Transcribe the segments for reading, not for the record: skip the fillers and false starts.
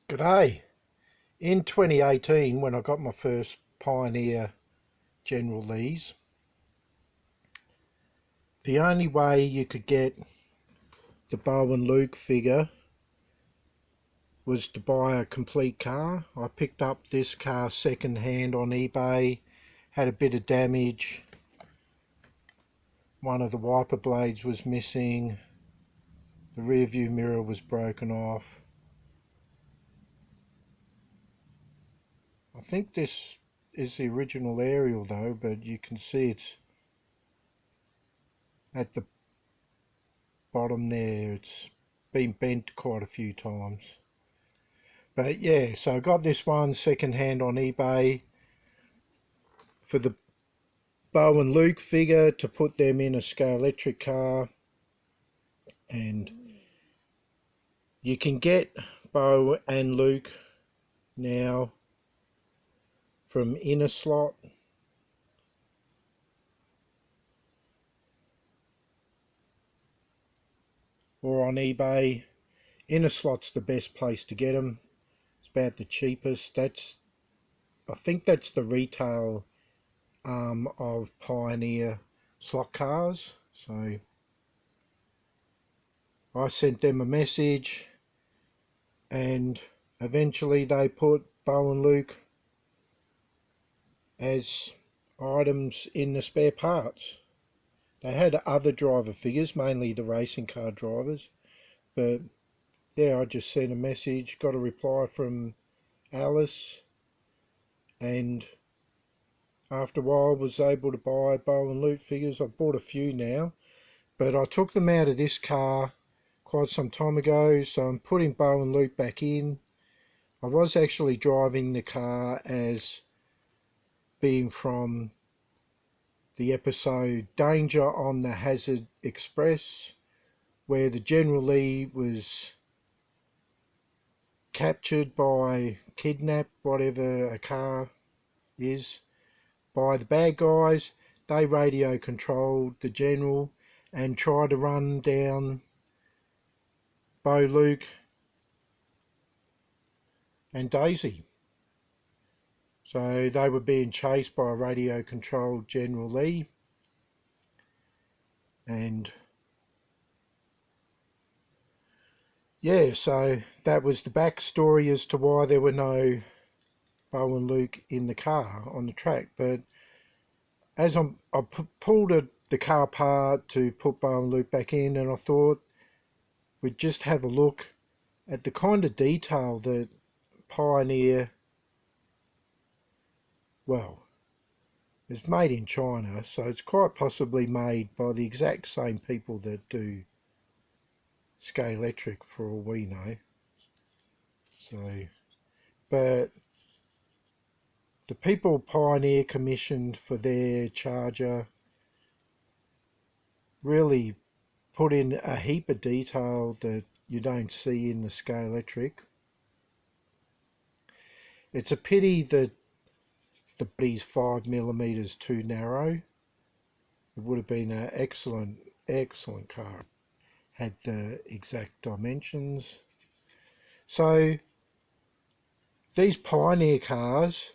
G'day. In 2018, when I got my first Pioneer General Lees, the only way you could get the Bo and Luke figure was to buy a complete car. I picked up this car second hand on eBay, had a bit of damage. One of the wiper blades was missing, the rear view mirror was broken off. I think this is the original aerial though, but you can see it's at the bottom there. It's been bent quite a few times. But yeah, so I got this one second hand on eBay for the Bo and Luke figure to put them in a Scalextric car. And you can get Bo and Luke now from Inner Slot. Or on eBay. Inner Slot's the best place to get them. It's about the cheapest. I think that's the retail arm of Pioneer slot cars. So I sent them a message and eventually they put Bo and Luke as items in the spare parts. They had other driver figures, mainly the racing car drivers, but yeah, I just sent a message, got a reply from Alice, and after a while was able to buy Bo and Luke figures. I've bought a few now, but I took them out of this car quite some time ago, so I'm putting Bo and Luke back in. I was actually driving the car as being from the episode Danger on the Hazard Express, where the General Lee was captured by, kidnapped, whatever a car is, by the bad guys. They radio controlled the General and tried to run down Bo, Luke and Daisy. So they were being chased by a radio controlled General Lee, and yeah, so that was the backstory as to why there were no Bo and Luke in the car on the track. But as I pulled the car apart to put Bo and Luke back in, and I thought we'd just have a look at the kind of detail that Pioneer, well, it's made in China, so it's quite possibly made by the exact same people that do Scalextric for all we know. So, but the people Pioneer commissioned for their charger really put in a heap of detail that you don't see in the Scalextric. It's a pity that the body's 5mm too narrow. It would have been an excellent car had the exact dimensions. So these Pioneer cars,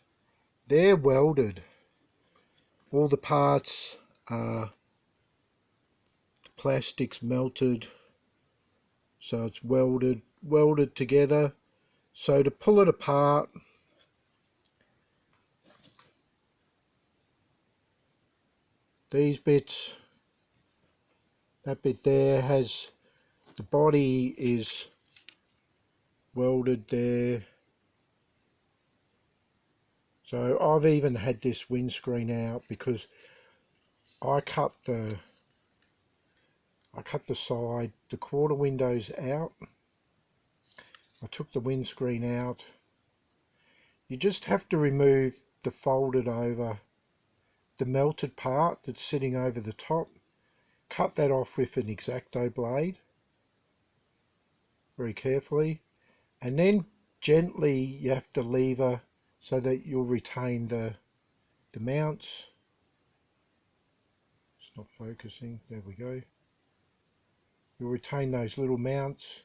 they're welded. All the parts are plastics melted, so it's welded together. So to pull it apart, these bits, that bit there has, the body is welded there. So I've even had this windscreen out because I cut the side, the quarter windows out. I took the windscreen out. You just have to remove the folded over, the melted part that's sitting over the top. Cut that off with an X-Acto blade very carefully, and then gently you have to lever so that you'll retain the mounts. It's not focusing, there we go. You'll retain those little mounts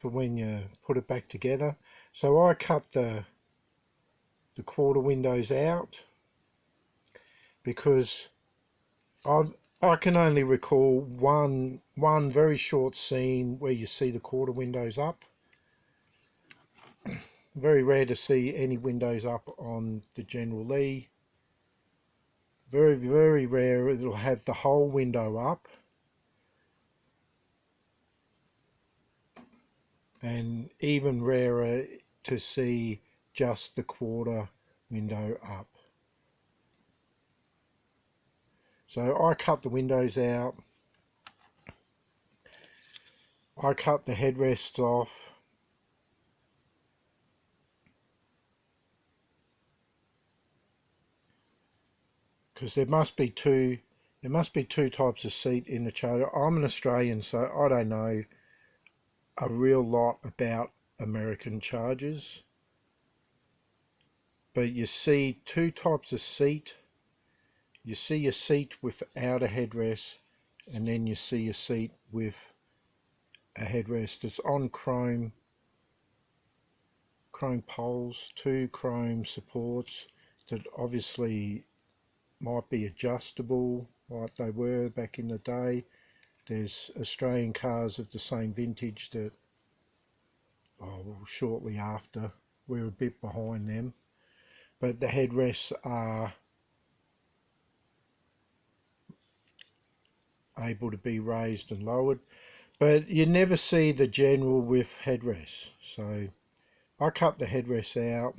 for when you put it back together. So I cut the quarter windows out because I can only recall one very short scene where you see the quarter windows up. Very rare to see any windows up on the General Lee. Very, very rare it'll have the whole window up. And even rarer to see just the quarter window up. So I cut the windows out. I cut the headrests off. Because there must be two types of seat in the Charger. I'm an Australian, so I don't know a real lot about American Chargers. But you see two types of seat. You see a seat without a headrest, and then you see a seat with a headrest. It's on chrome poles, two chrome supports that obviously might be adjustable like they were back in the day. There's Australian cars of the same vintage that, shortly after, we're a bit behind them, but the headrests are able to be raised and lowered, but you never see the General with headrests. So I cut the headrests out.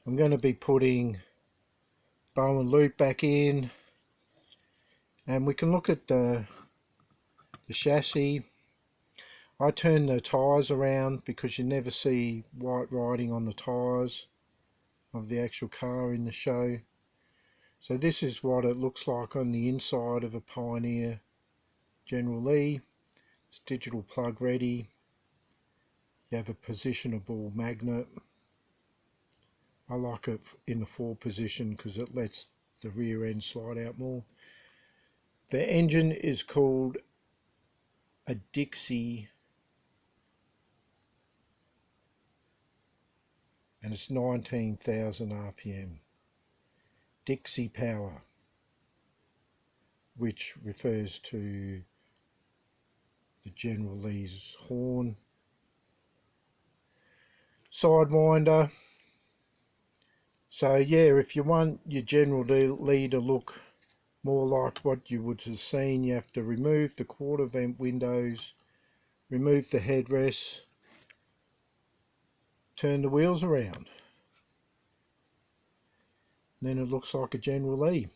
I'm going to be putting bow and loop back in, and we can look at the chassis. I turn the tyres around because you never see white writing on the tyres of the actual car in the show. So this is what it looks like on the inside of a Pioneer General Lee. It's digital plug ready. You have a positionable magnet. I like it in the 4 position because it lets the rear end slide out more. The engine is called a Dixie, and it's 19,000 RPM. Dixie power, which refers to the General Lee's horn. Sidewinder. So yeah, if you want your General Lee to look more like what you would have seen, you have to remove the quarter vent windows, remove the headrests, turn the wheels around. Then it looks like a General Lee.